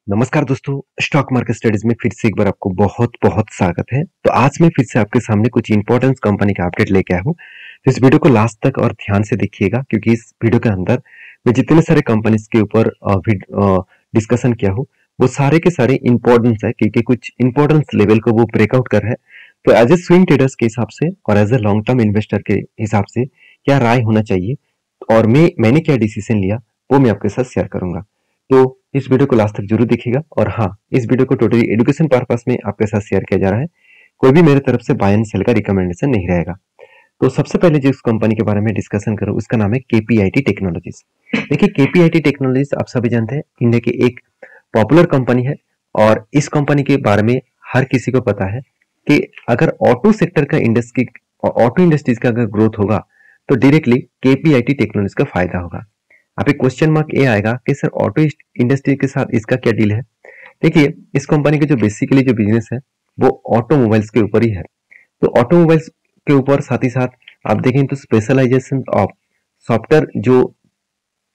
नमस्कार दोस्तों, stock market studies में फिर से एक बार आपको बहुत बहुत स्वागत है। तो आज मैं फिर से आपके सामने कुछ इंपॉर्टेंट कंपनी का अपडेट लेके आया हूँ। तो इस वीडियो को लास्ट तक और ध्यान से देखिएगा, क्योंकि इस वीडियो के अंदर मैं जितने सारे कंपनीज के ऊपर डिस्कशन किया हूँ वो सारे के सारे इंपॉर्टेंस है, क्योंकि कुछ इंपॉर्टेंस लेवल को वो ब्रेकआउट कर रहा है। तो एज ए स्विंग ट्रेडर्स के हिसाब से और as a long term investor के हिसाब से क्या राय होना चाहिए और मैंने क्या डिसीजन लिया वो मैं आपके साथ शेयर करूंगा। तो इस वीडियो को लास्ट तक जरूर देखिएगा। और हाँ, इस वीडियो को टोटली एजुकेशन पर्पस में आपके साथ शेयर किया जा रहा है। कोई भी मेरे तरफ से बाय एंड सेल का रिकमेंडेशन नहीं रहेगा। तो सबसे पहले जिस कंपनी के बारे में डिस्कशन करूं उसका नाम है केपीआईटी टेक्नोलॉजीज। देखिए, केपीआईटी टेक्नोलॉजीज आप सभी जानते हैं इंडिया की एक पॉपुलर कंपनी है। और इस कंपनी के बारे में हर किसी को पता है कि अगर ऑटो सेक्टर का ऑटो इंडस्ट्रीज का अगर ग्रोथ होगा तो डायरेक्टली केपीआईटी टेक्नोलॉजीज का फायदा होगा। आप एक क्वेश्चन मार्क ये आएगा कि सर ऑटो इंडस्ट्री के साथ इसका क्या डील है। देखिए, इस कंपनी के जो बेसिकली जो बिजनेस है वो ऑटोमोबाइल्स के ऊपर ही है। तो ऑटोमोबाइल्स के ऊपर साथ ही साथ आप देखें तो स्पेशलाइजेशन ऑफ सॉफ्टवेयर जो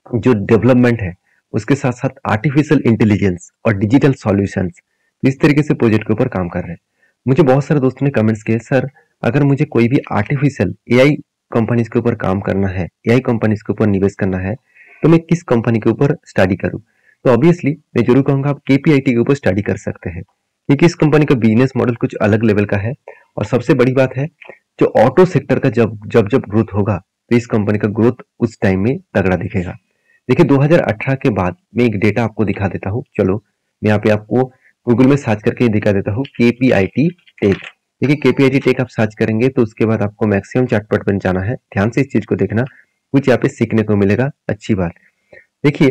जो डेवलपमेंट है, उसके साथ साथ आर्टिफिशियल इंटेलिजेंस और डिजिटल सॉल्यूशंस, इस तरीके से प्रोजेक्ट के ऊपर काम कर रहे हैं। मुझे बहुत सारे दोस्तों ने कमेंट्स किए, सर अगर मुझे कोई भी आर्टिफिशियल एआई कंपनीज के ऊपर काम करना है, एआई कंपनीज के ऊपर निवेश करना है, तो मैं किस कंपनी के ऊपर स्टडी करूं। तो ऑब्वियसली मैं जरूर कहूंगा आप केपीआईटी के ऊपर स्टडी कर सकते हैं, क्योंकि इस कंपनी का बिजनेस मॉडल कुछ अलग लेवल का है। और सबसे बड़ी बात है, जो ऑटो सेक्टर का जब जब जब ग्रोथ होगा तो इस कंपनी का ग्रोथ उस टाइम में तगड़ा दिखेगा। देखिए, 2018 के बाद मैं एक डेटा आपको दिखा देता हूँ। चलो मैं यहाँ पे आपको गूगल में सर्च करके दिखा देता हूँ, केपीआईटी टेक। देखिए, केपीआईटी टेक आप सर्च करेंगे तो उसके बाद आपको मैक्सिमम चार्ट बन जाना है। ध्यान से इस चीज को देखना, कुछ यहाँ पे सीखने को मिलेगा। अच्छी बात, देखिए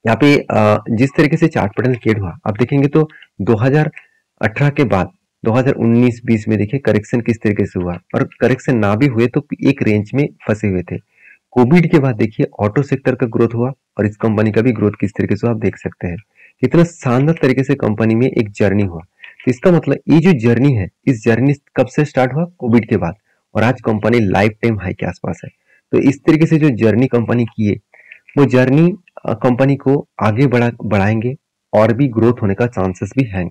यहाँ पे जिस तरीके से चार्ट पैटर्न क्रिएट हुआ आप देखेंगे तो 2018 के बाद 2019-20 में देखिए करेक्शन किस तरीके से हुआ, और करेक्शन ना भी हुए तो एक रेंज में फंसे हुए थे। कोविड के बाद देखिए ऑटो सेक्टर का ग्रोथ हुआ और इस कंपनी का भी ग्रोथ किस तरीके से आप देख सकते हैं। कितना शानदार तरीके से कंपनी में एक जर्नी हुआ। तो इसका मतलब ये जो जर्नी है, इस जर्नी कब से स्टार्ट हुआ? कोविड के बाद। और आज कंपनी लाइफ टाइम हाई के आसपास है। तो इस तरीके से जो जर्नी कंपनी की है वो जर्नी कंपनी को आगे बढ़ाएंगे और भी ग्रोथ होने का चांसेस भी है,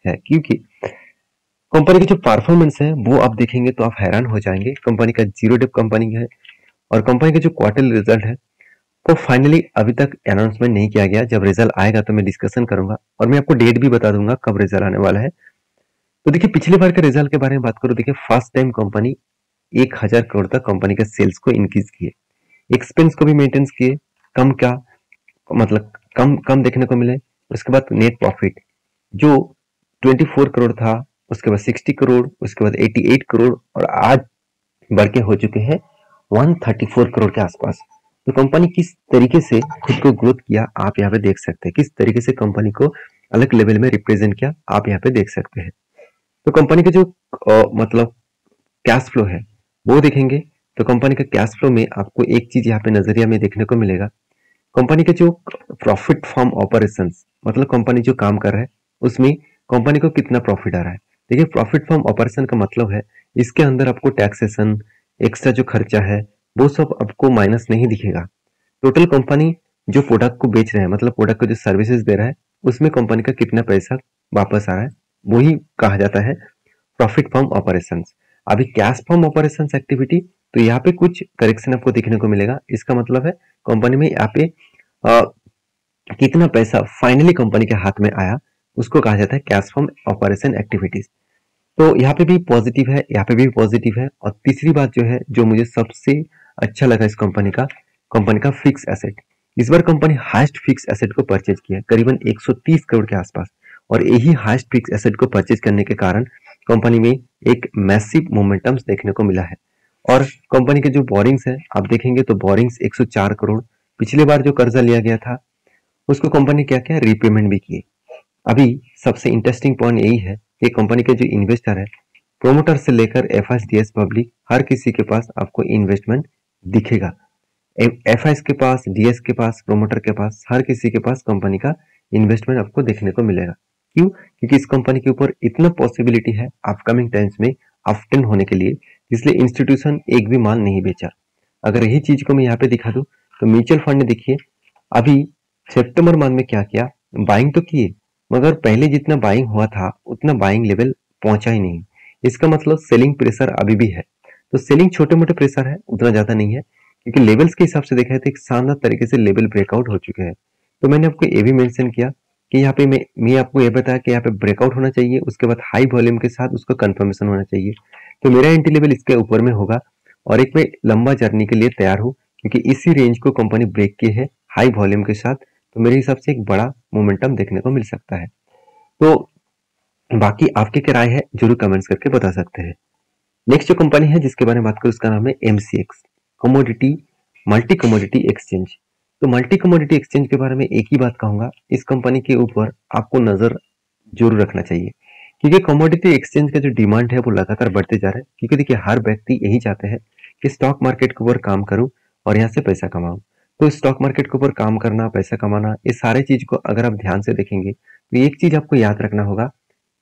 क्योंकि कंपनी की जो परफॉर्मेंस है वो आप देखेंगे तो आप हैरान हो जाएंगे। कंपनी का जीरो डेप कंपनी है और कंपनी का जो क्वार्टरली रिजल्ट है वो फाइनली अभी तक अनाउंसमेंट नहीं किया गया। जब रिजल्ट आएगा तो मैं डिस्कशन करूंगा और मैं आपको डेट भी बता दूंगा कब रिजल्ट आने वाला है। तो देखिए, पिछले बार के रिजल्ट के बारे में बात करूं, देखिए फर्स्ट टाइम कंपनी 1000 करोड़ तक कंपनी के सेल्स को इंक्रीज किए, एक्सपेंस को भी मेंटेन किए, कम क्या मतलब कम कम देखने को मिले। उसके बाद नेट प्रॉफिट जो 24 करोड़ था, उसके बाद 60 करोड़, उसके बाद 88 करोड़ और आज बढ़ के हो चुके हैं 134 करोड़ के आसपास। तो कंपनी किस तरीके से खुद को ग्रोथ किया आप यहाँ पे देख सकते हैं, किस तरीके से कंपनी को अलग लेवल में रिप्रेजेंट किया आप यहाँ पे देख सकते हैं। तो कंपनी का जो मतलब कैश फ्लो है वो देखेंगे तो कंपनी का कैश फ्लो में आपको एक चीज यहाँ पे नजरिया में देखने को मिलेगा। कंपनी के जो प्रॉफिट फ्रॉम ऑपरेशंस, मतलब कंपनी जो काम कर रहा है उसमें कंपनी को कितना प्रॉफिट आ रहा है। देखिए, प्रॉफिट फ्रॉम ऑपरेशन का मतलब है इसके अंदर आपको टैक्सेशन, एक्स्ट्रा जो खर्चा है वो सब आपको माइनस नहीं दिखेगा। टोटल कंपनी जो प्रोडक्ट को बेच रहे हैं, मतलब प्रोडक्ट को जो सर्विसेज दे रहा है, उसमें कंपनी का कितना पैसा वापस आ रहा है, वही कहा जाता है प्रॉफिट फ्रॉम ऑपरेशंस। अभी कैश फ्रॉम ऑपरेशंस एक्टिविटी, तो यहाँ पे कुछ करेक्शन आपको देखने को मिलेगा। इसका मतलब है कंपनी में यहाँ पे कितना पैसा फाइनली कंपनी के हाथ में आया, उसको कहा जाता है कैश फ्रॉम ऑपरेशन एक्टिविटीज। तो यहाँ पे भी पॉजिटिव है, यहाँ पे भी पॉजिटिव है। और तीसरी बात जो है, जो मुझे सबसे अच्छा लगा इस कंपनी का फिक्स एसेट। इस बार कंपनी हाईएस्ट फिक्स एसेट को परचेज किया करीबन 130 करोड़ के आसपास। और यही हाईएस्ट फिक्स एसेट को परचेज करने के कारण कंपनी में एक मैसिव मोमेंटम्स देखने को मिला है। और कंपनी के जो बोरिंग्स है आप देखेंगे तो बोरिंग्स 104 करोड़, पिछले बार जो कर्जा लिया गया था उसको कंपनी क्या क्या रीपेमेंट भी किए। अभी सबसे इंटरेस्टिंग पॉइंट यही है कि कंपनी के जो इन्वेस्टर है, प्रोमोटर से लेकर एफआईएस पब्लिक, हर किसी के पास आपको इन्वेस्टमेंट दिखेगा। एफआईएस के पास, डीएस के पास, प्रोमोटर के पास, हर किसी के पास कंपनी का इन्वेस्टमेंट आपको देखने को मिलेगा। क्यों? क्योंकि इस कंपनी के ऊपर इतना पॉसिबिलिटी है अपकमिंग टाइम्स में अपटर्न होने के लिए, इसलिए इंस्टीट्यूशन एक भी माल नहीं बेचा। अगर यही चीज को मैं यहाँ पे दिखा दूं तो म्यूचुअल फंड ने देखिए अभी सितंबर मंथ में क्या किया, बाइंग तो किए, मगर पहले जितना बाइंग हुआ था उतना बाइंग लेवल पहुंचा ही नहीं। इसका मतलब सेलिंग प्रेशर अभी भी है। तो सेलिंग छोटे मोटे प्रेशर है, उतना ज्यादा नहीं है, क्योंकि लेवल्स के हिसाब से देखा है तो एक शानदार तरीके से लेवल ब्रेकआउट हो चुके हैं। तो मैंने आपको ये भी मेंशन किया कि यहाँ पे मैं आपको ये बताया कि यहाँ पे ब्रेकआउट होना चाहिए, उसके बाद हाई वॉल्यूम के साथ उसका कंफर्मेशन होना चाहिए। तो मेरा एंट्री लेवल इसके ऊपर में होगा और एक मैं लंबा जर्नी के लिए तैयार हूँ, क्योंकि इसी रेंज को कंपनी ब्रेक की है हाई वॉल्यूम के साथ। तो मेरे हिसाब से एक बड़ा मोमेंटम देखने को मिल सकता है। तो बाकी आपकी क्या राय है जरूर कमेंट्स करके बता सकते हैं। नेक्स्ट जो कंपनी है जिसके बारे में बात करूं उसका नाम है MCX, commodity multi commodity exchange. तो मल्टी कमोडिटी एक्सचेंज के बारे में एक ही बात कहूंगा, इस कंपनी के ऊपर आपको नजर जरूर रखना चाहिए, क्योंकि कमोडिटी एक्सचेंज का जो डिमांड है वो लगातार बढ़ते जा रहा है। क्योंकि देखिए हर व्यक्ति यही चाहते हैं कि स्टॉक मार्केट के ऊपर काम करूं और यहाँ से पैसा कमाऊं। तो स्टॉक मार्केट के ऊपर काम करना, पैसा कमाना, ये सारे चीज को अगर आप ध्यान से देखेंगे तो एक चीज आपको याद रखना होगा,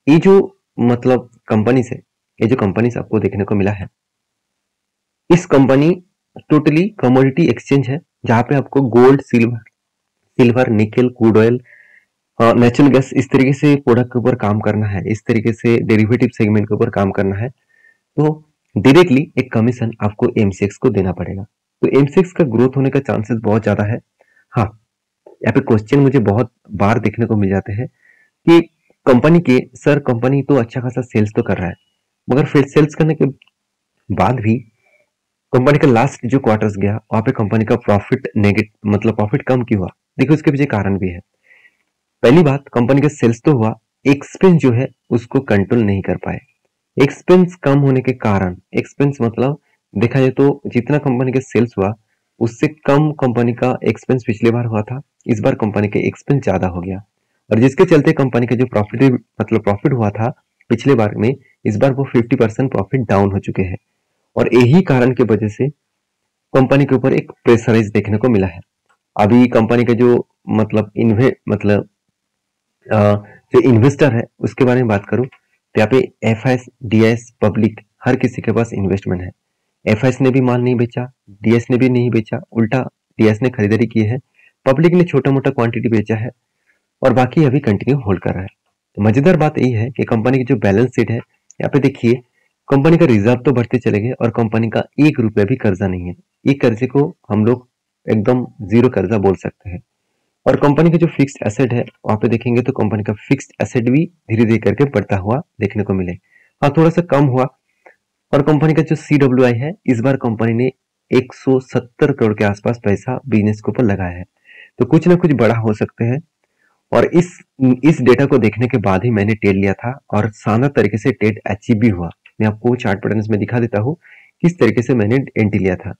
ये जो मतलब कंपनी से ये जो कंपनी आपको देखने को मिला है, इस कंपनी टोटली कमोडिटी एक्सचेंज है, जहां पे आपको gold, silver, nickel, crude oil, natural gas, इस तरीके से प्रोडक्ट के ऊपर काम करना है, इस तरीके से डेरिवेटिव सेगमेंट के ऊपर काम करना है। तो डायरेक्टली एक कमीशन आपको MCX को देना पड़ेगा। तो MCX का ग्रोथ होने का चांसेस बहुत ज्यादा है। हाँ, यहाँ पे क्वेश्चन मुझे बहुत बार देखने को मिल जाते हैं कि कंपनी के सर कंपनी तो अच्छा खासा सेल्स तो कर रहा है, मगर फिर सेल्स करने के बाद भी कंपनी का लास्ट जो क्वार्टर्स गया वहां पे कंपनी का प्रॉफिट नेगेटिव मतलब प्रॉफिट कम क्यों हुआ। देखिए उसके पीछे कारण भी है। पहली बात, कंपनी का सेल्स तो हुआ, एक्सपेंस जो है उसको कंट्रोल नहीं कर पाए। एक्सपेंस कम होने के कारण, एक्सपेंस मतलब देखा जाए तो जितना कंपनी का सेल्स हुआ उससे कम कंपनी का एक्सपेंस पिछली बार हुआ था, इस बार कंपनी का एक्सपेंस ज्यादा हो गया, और जिसके चलते कंपनी का जो प्रॉफिट हुआ था पिछले बार में, इस बार वो 50% प्रॉफिट डाउन हो चुके हैं। और यही कारण की वजह से कंपनी के ऊपर एक प्रेशराइज देखने को मिला है। अभी कंपनी का जो मतलब अ, जो इन्वेस्टर है उसके बारे में बात करूं तो यहाँ पे FIS, DIS, पब्लिक हर किसी के पास इन्वेस्टमेंट है। FIS ने भी माल नहीं बेचा, DS ने भी नहीं बेचा, उल्टा DS ने खरीदारी की है, पब्लिक ने छोटा मोटा क्वांटिटी बेचा है और बाकी अभी कंटिन्यू होल्ड कर रहा है। तो मजेदार बात यही है कि कंपनी की जो बैलेंस शीट है यहाँ पे देखिए, कंपनी का रिजर्व तो बढ़ते चले गए और कंपनी का 1 रुपया भी कर्जा नहीं है। ये कर्जे को हम लोग एकदम जीरो कर्जा बोल सकते हैं। और कंपनी का जो फिक्स्ड एसेट है वहां पे देखेंगे तो कंपनी का फिक्स्ड एसेट भी धीरे धीरे करके बढ़ता हुआ देखने को मिले। हाँ, थोड़ा सा कम हुआ। और कंपनी का जो CWI है, इस बार कंपनी ने 170 करोड़ के आसपास पैसा बिजनेस के ऊपर लगाया है। तो कुछ ना कुछ बड़ा हो सकते हैं। और इस डेटा को देखने के बाद ही मैंने ट्रेड लिया था और शानदार तरीके से ट्रेड अचीव भी हुआ। मैं आपको चार्ट पैटर्न्स में दिखा देता हूँ किस तरीके से मैंने एंट्री लिया था।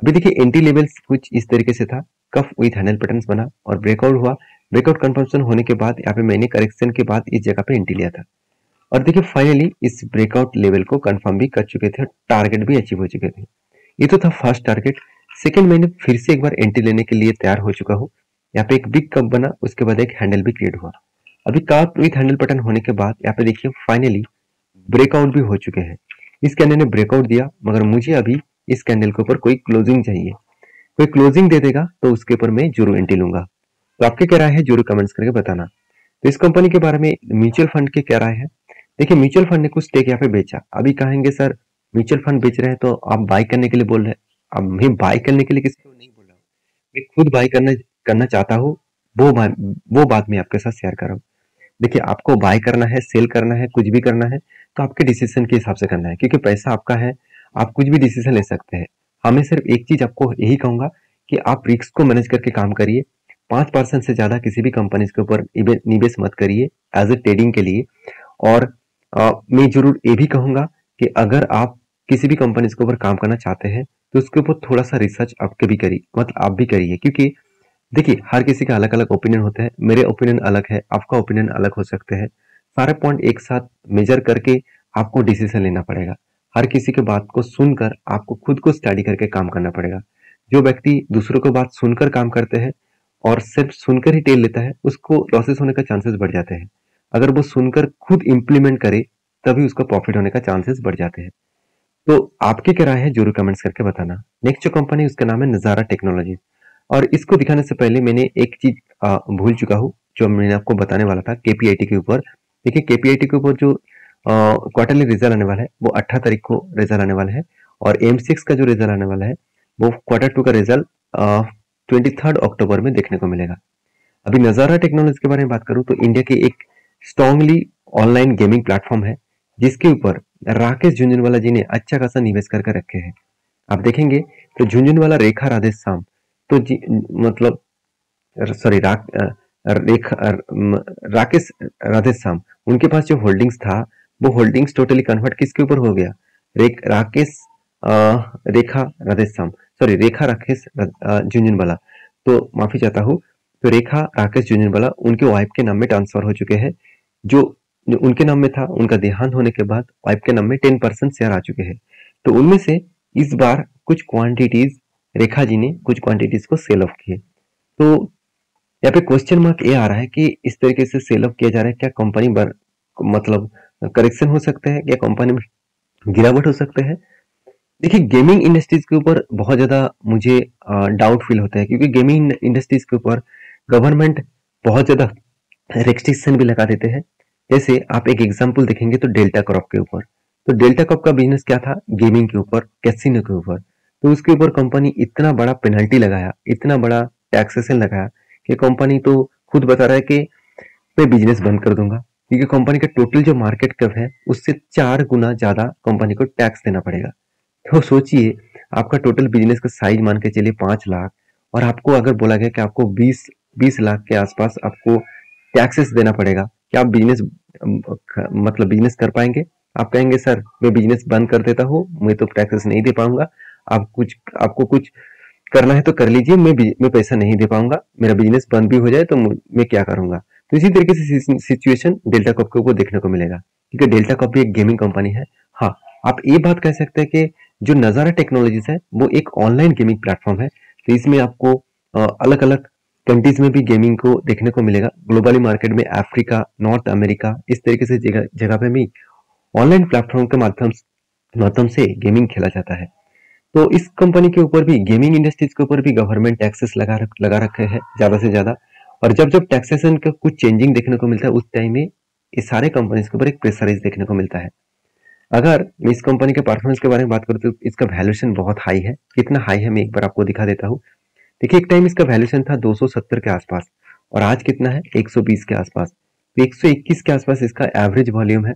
अभी देखिए एंट्री लेवल्स कुछ इस तरीके से था, कफ विथ हैंडल पैटर्न्स बना और ब्रेकआउट हुआ। ब्रेकआउट कंफर्मेशन होने के बाद यहाँ पे मैंने करेक्शन के बाद इस जगह पे एंट्री लिया था और देखिए फाइनली इस ब्रेकआउट लेवल को कंफर्म भी कर चुके थे, टारगेट भी अचीव हो चुके थे। ये तो था फर्स्ट टारगेट। सेकंड, मैंने फिर से एक बार एंट्री लेने के लिए तैयार हो चुका हूँ। यहाँ पे एक बिग कप बना, उसके बाद एक हैंडल भी क्रिएट हुआ। अभी कप विथ हैंडल पैटर्न होने के बाद यहाँ पे देखिए फाइनली ब्रेकआउट भी हो चुके हैं। इस कैंडल ने ब्रेकआउट दिया, मगर मुझे अभी इस कैंडल के ऊपर कोई क्लोजिंग चाहिए। कोई क्लोजिंग दे देगा तो उसके ऊपर मैं जरूर एंट्री लूंगा। तो आपके क्या राय है जरूर कमेंट्स करके बताना। तो इस कंपनी के बारे में म्यूचुअल फंड के क्या राय है। देखिए म्यूचुअल फंड ने कुछ स्टेक यहाँ पे बेचा। अभी कहेंगे सर म्यूचुअल फंड बेच रहे हैं तो आप बाय करने के लिए बोल रहे हैं। अब मैं बाय करने के लिए किसी को नहीं बोल रहा हूँ, मैं खुद बाय करना करना चाहता हूँ। वो बात मैं आपके साथ शेयर कर रहा हूँ। देखिए आपको बाय करना है, सेल करना है, कुछ भी करना है तो आपके डिसीजन के हिसाब से करना है, क्योंकि पैसा आपका है, आप कुछ भी डिसीजन ले सकते हैं। हमें सिर्फ एक चीज आपको यही कहूंगा कि आप रिस्क को मैनेज करके काम करिए। 5% से ज्यादा किसी भी कंपनी के ऊपर निवेश मत करिए एज ए ट्रेडिंग के लिए। और मैं जरूर ये भी कहूंगा कि अगर आप किसी भी कंपनी के ऊपर काम करना चाहते हैं तो उसके ऊपर थोड़ा सा रिसर्च आपके भी करिए, मतलब आप भी करिए। क्योंकि देखिए हर किसी का अलग अलग ओपिनियन होता है, मेरे ओपिनियन अलग है, आपका ओपिनियन अलग हो सकते हैं। सारे पॉइंट एक साथ मेजर करके आपको डिसीजन लेना पड़ेगा। हर किसी की बात को सुनकर आपको खुद को स्टडी करके काम करना पड़ेगा। जो व्यक्ति दूसरों की बात सुनकर काम करते हैं और सिर्फ सुनकर ही टेल लेता है, उसको लॉसेस होने का चांसेस बढ़ जाते हैं। अगर वो सुनकर खुद इंप्लीमेंट करे तभी उसका प्रॉफिट होने का चांसेस बढ़ जाते हैं। तो आपकी क्या राय है जरूर कमेंट्स करके बताना। नेक्स्ट जो कंपनी उसका नाम है नजारा टेक्नोलॉजी। और इसको दिखाने से पहले मैंने एक चीज भूल चुका हूँ, जो मैंने आपको बताने वाला था केपीआईटी के ऊपर। देखिए केपीआईटी के ऊपर जो क्वार्टरली रिजल्ट आने वाला है वो 18 तारीख को रिजल्ट आने वाला है, और M6 का जो रिजल्ट आने वाला है वो Q2 का रिजल्ट 23 अक्टूबर में देखने को मिलेगा। अभी नज़ारा टेक्नोलॉजी के बारे में बात करूं तो इंडिया के एक स्ट्रांगली ऑनलाइन गेमिंग प्लेटफॉर्म है जिसके ऊपर राकेश झुंझुनवाला जी ने अच्छा खासा निवेश करके रखे हैं। आप देखेंगे तो झुंझुनवाला, रेखा राधेश्याम, तो मतलब सॉरी राकेश राधेश्याम, उनके पास जो होल्डिंग्स था वो होल्डिंग्स टोटली कन्वर्ट किसके ऊपर हो गया? रेखा राधेश्याम, सॉरी रेखा राकेश झुंझुनवाला, तो माफी चाहता हूँ। तो रेखा राकेश झुंझुनवाला उनके वाइफ के नाम में ट्रांसफर हो चुके हैं। जो उनके नाम में था, उनका देहांत होने के बाद वाइफ के नाम में 10% शेयर आ चुके हैं। तो उनमें से इस बार कुछ क्वांटिटीज रेखा जी ने कुछ क्वांटिटीज को सेल ऑफ किए। तो यहाँ पे क्वेश्चन मार्क ये आ रहा है कि इस तरीके से सेल ऑफ किया जा रहा है, क्या कंपनी मतलब करेक्शन हो सकते हैं, क्या कंपनी में गिरावट हो सकते हैं? देखिए गेमिंग इंडस्ट्रीज के ऊपर बहुत ज्यादा मुझे डाउट फील होता है, क्योंकि गेमिंग इंडस्ट्रीज के ऊपर गवर्नमेंट बहुत ज्यादा रेस्ट्रिक्शन भी लगा देते हैं। जैसे आप एक एग्जांपल देखेंगे तो डेल्टा क्रॉप के ऊपर, तो डेल्टा क्रॉप का बिजनेस क्या था? गेमिंग के ऊपर, कैसीनो के ऊपर। तो उसके ऊपर कंपनी इतना बड़ा पेनल्टी लगाया, इतना बड़ा टैक्सेशन लगाया कि कंपनी तो खुद बता रहा है कि मैं बिजनेस बंद कर दूंगा, क्योंकि कंपनी का टोटल जो मार्केट कैप है उससे 4 गुना ज्यादा कंपनी को टैक्स देना पड़ेगा। तो सोचिए आपका टोटल बिजनेस का साइज मान के चलिए 5 लाख, और आपको अगर बोला गया कि आपको 20 लाख के आसपास आपको टैक्सेस देना पड़ेगा, क्या आप बिजनेस मतलब बिजनेस कर पाएंगे? आप कहेंगे सर मैं बिजनेस बंद कर देता हूँ, मैं तो टैक्सेस नहीं दे पाऊंगा, आपको कुछ करना है तो कर लीजिए, मैं पैसा नहीं दे पाऊंगा, मेरा बिजनेस बंद भी हो जाए तो मैं क्या करूंगा? तो इसी तरीके से सिचुएशन डेल्टा कॉप के ऊपर देखने को मिलेगा, क्योंकि डेल्टा कॉप भी एक गेमिंग कंपनी है। हाँ, आप ये बात कह सकते हैं कि जो नज़ारा टेक्नोलॉजीज है वो एक ऑनलाइन गेमिंग प्लेटफॉर्म है, तो इसमें आपको अलग अलग कंट्रीज में भी गेमिंग को देखने को मिलेगा। ग्लोबली मार्केट में अफ्रीका, नॉर्थ अमेरिका, इस तरीके से जगह पे भी ऑनलाइन प्लेटफॉर्म के माध्यम से गेमिंग खेला जाता है। तो इस कंपनी के ऊपर भी, गेमिंग इंडस्ट्रीज के ऊपर भी गवर्नमेंट टैक्सेस लगा रखे हैं ज्यादा से ज्यादा, और जब जब टैक्सेशन का कुछ चेंजिंग देखने को मिलता है उस टाइम में ये सारे कंपनीज के ऊपर एक प्रेशराइज देखने को मिलता है। अगर मैं इस कंपनी के परफॉर्मेंस के बारे में बात करूँ तो इसका वैल्यूएशन बहुत हाई है। कितना हाई है मैं एक बार आपको दिखा देता हूँ। देखिए एक टाइम इसका वैल्यूएशन था 270 के आसपास, और आज कितना है? 120 के आसपास। तो 121 के आसपास इसका एवरेज वॉल्यूम है।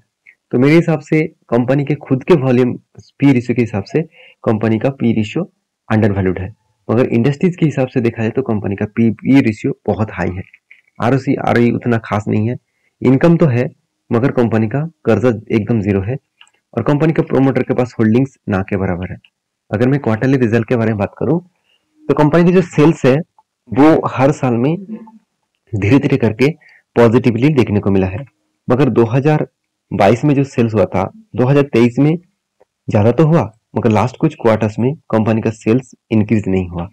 तो मेरे हिसाब से कंपनी के खुद के वॉल्यूम पी रेशियो के हिसाब से कंपनी का पी रेशियो अंडर वैल्यूड है, मगर इंडस्ट्रीज के हिसाब से देखा जाए तो कंपनी का पी रेशियो बहुत हाई है। आरओसी आरओई उतना खास नहीं है, इनकम तो है मगर कंपनी का कर्जा एकदम जीरो है, और कंपनी के प्रोमोटर के पास होल्डिंग्स ना के बराबर है। अगर मैं क्वार्टरली रिजल्ट के बारे में बात करूं तो कंपनी की जो सेल्स है वो हर साल में धीरे धीरे करके पॉजिटिवली देखने को मिला है, मगर 2022 में जो सेल्स हुआ था 2023 में ज्यादा तो हुआ, मगर लास्ट कुछ क्वार्टर्स में कंपनी का सेल्स इंक्रीज नहीं हुआ,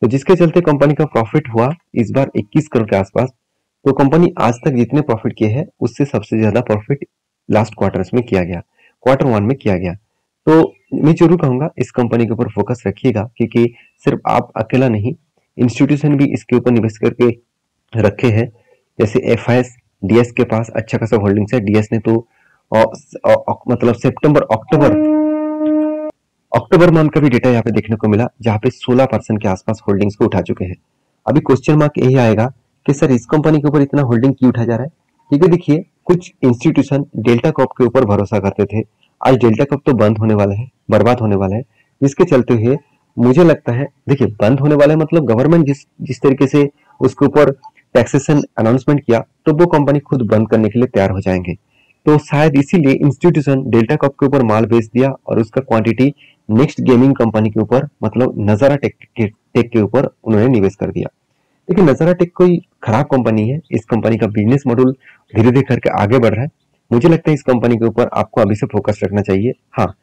तो जिसके चलते कंपनी का प्रॉफिट हुआ इस बार 21 करोड़ के आसपास। तो कंपनी आज तक जितने प्रॉफिट किए हैं उससे सबसे ज्यादा प्रॉफिट लास्ट क्वार्टर्स में किया गया, Q1 में किया गया। तो मैं जरूर कहूंगा इस कंपनी के ऊपर फोकस रखिएगा, क्योंकि सिर्फ आप अकेला नहीं, इंस्टीट्यूशन भी इसके ऊपर निवेश करके रखे हैं। जैसे FIS, DS के पास अच्छा खासा होल्डिंग्स है। DS ने तो मतलब सितंबर अक्टूबर मंथ का भी डेटा यहाँ पे देखने को मिला, जहाँ पे 16% के आसपास होल्डिंग्स को उठा चुके हैं। अभी क्वेश्चन मार्क यही आएगा कि सर इस कंपनी के ऊपर इतना होल्डिंग क्यों उठा जा रहा है? ठीक है, देखिए कुछ इंस्टीट्यूशन डेल्टा कॉप के ऊपर भरोसा करते थे, आज डेल्टा कॉप तो बंद होने वाला है, बर्बाद होने वाला है, जिसके चलते हुए मुझे लगता है, देखिए बंद होने वाला है मतलब गवर्नमेंट जिस तरीके से उसके ऊपर टैक्सेशन अनाउंसमेंट किया तो वो कंपनी खुद बंद करने के लिए तैयार हो जाएंगे। तो शायद इसीलिए इंस्टीट्यूशन डेल्टा कॉप के ऊपर माल बेच दिया और उसका क्वांटिटी नेक्स्ट गेमिंग कंपनी के ऊपर मतलब नजारा टेक के ऊपर उन्होंने निवेश कर दिया। लेकिन नजारा टेक कोई खराब कंपनी है, इस कंपनी का बिजनेस मॉडल धीरे धीरे करके आगे बढ़ रहा है। मुझे लगता है इस कंपनी के ऊपर आपको अभी से फोकस रखना चाहिए। हाँ,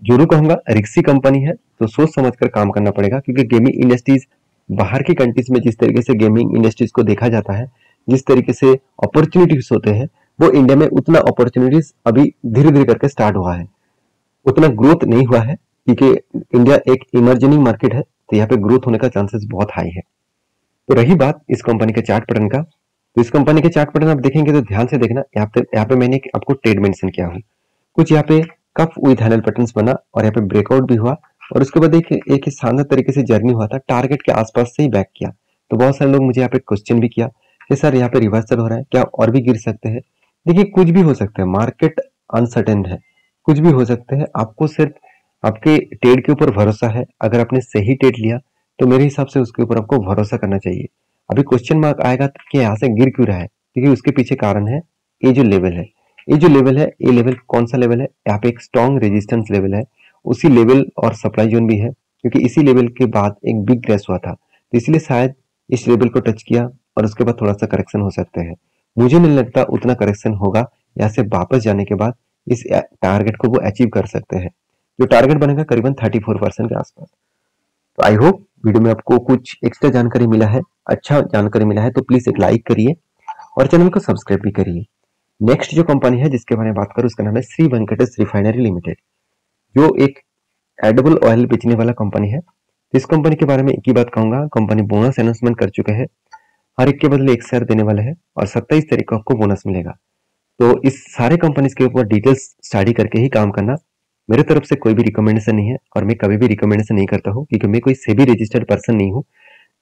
जरूर कहूंगा रिक्सी कंपनी है तो सोच समझ कर काम करना पड़ेगा, क्योंकि गेमिंग इंडस्ट्रीज बाहर की कंट्रीज में जिस तरीके से गेमिंग इंडस्ट्रीज को देखा जाता है, जिस तरीके से अपॉर्चुनिटीज होते हैं, वो इंडिया में उतना अपॉर्चुनिटीज अभी धीरे धीरे करके स्टार्ट हुआ है, उतना ग्रोथ नहीं हुआ है, क्योंकि इंडिया एक इमर्जिंग मार्केट है, तो यहाँ पे ग्रोथ होने का चांसेस बहुत हाई है। तो रही बात इस कंपनी के चार्ट पैटर्न का, तो इस कंपनी के चार्ट पैटर्न आप देखेंगे तो ध्यान से देखना, यहाँ पे मैंने आपको ट्रेड मेंशन किया हूँ। कुछ यहाँ पे कप विद हैंडल पैटर्न्स बना और यहाँ पे ब्रेकआउट भी हुआ और उसके बाद एक शानदार तरीके से जर्नी हुआ था, टारगेट के आसपास से ही बैक किया। तो बहुत सारे लोग मुझे यहाँ पे क्वेश्चन भी किया कि सर यहाँ पे रिवर्सल हो रहा है, क्या और भी गिर सकते हैं? देखिए कुछ भी हो सकता है, मार्केट अनसर्टेन है, कुछ भी हो सकता है। आपको सिर्फ आपके ट्रेड के ऊपर भरोसा है। अगर आपने सही ट्रेड लिया तो मेरे हिसाब से उसके ऊपर आपको भरोसा करना चाहिए। अभी क्वेश्चन मार्क आएगा कि यहाँ से गिर क्यों रहा है, क्योंकि उसके पीछे कारण है ये जो लेवल है। ये जो लेवल है, ये लेवल कौन सा लेवल है? यहाँ पे एक स्ट्रॉन्ग रेजिस्टेंस लेवल है, उसी लेवल और सप्लाई जोन भी है, क्योंकि इसी लेवल के बाद एक बिग क्रैश हुआ था, तो इसलिए शायद इस लेवल को टच किया और उसके बाद थोड़ा सा करेक्शन हो सकता है। मुझे नहीं लगता उतना करेक्शन होगा। यहाँ से वापस जाने के बाद इस टारगेट को वो अचीव कर सकते हैं, जो टारगेट बनेगा करीबन 34% के आसपास। तो आई होप वीडियो में आपको कुछ एक्स्ट्रा जानकारी मिला है, अच्छा जानकारी मिला है, तो प्लीज एक लाइक करिए और चैनल को सब्सक्राइब भी करिए। नेक्स्ट जो कंपनी है जिसके बारे में बात करूं उसका नाम है श्री वेंकटेश रिफाइनरी लिमिटेड, जो एक एडिबल ऑयल बेचने वाला कंपनी है। इस कंपनी के बारे में एक ही बात कहूंगा, कंपनी बोनस अनाउंसमेंट कर चुके हैं, हर एक के बदले एक शेयर देने वाले हैं और 27 तारीख को आपको बोनस मिलेगा। तो इस सारे कंपनीज के ऊपर डिटेल्स स्टडी करके ही काम करना। मेरे तरफ से कोई भी रिकमेंडेशन नहीं है और मैं कभी भी रिकमेंडेशन नहीं करता हूँ, क्योंकि मैं कोई सेबी रजिस्टर्ड पर्सन नहीं हूँ।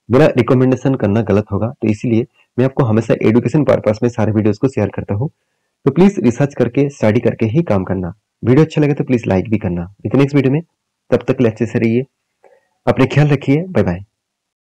मेरा रिकमेंडेशन करना गलत होगा, तो इसीलिए मैं आपको हमेशा एजुकेशन पर्पस में सारे वीडियोस को शेयर करता हूँ। तो प्लीज रिसर्च करके स्टडी करके ही काम करना। वीडियो अच्छा लगे तो प्लीज लाइक भी करना। नेक्स्ट वीडियो में, तब तक अच्छे से रहिए, अपने ख्याल रखिए, बाय बाय।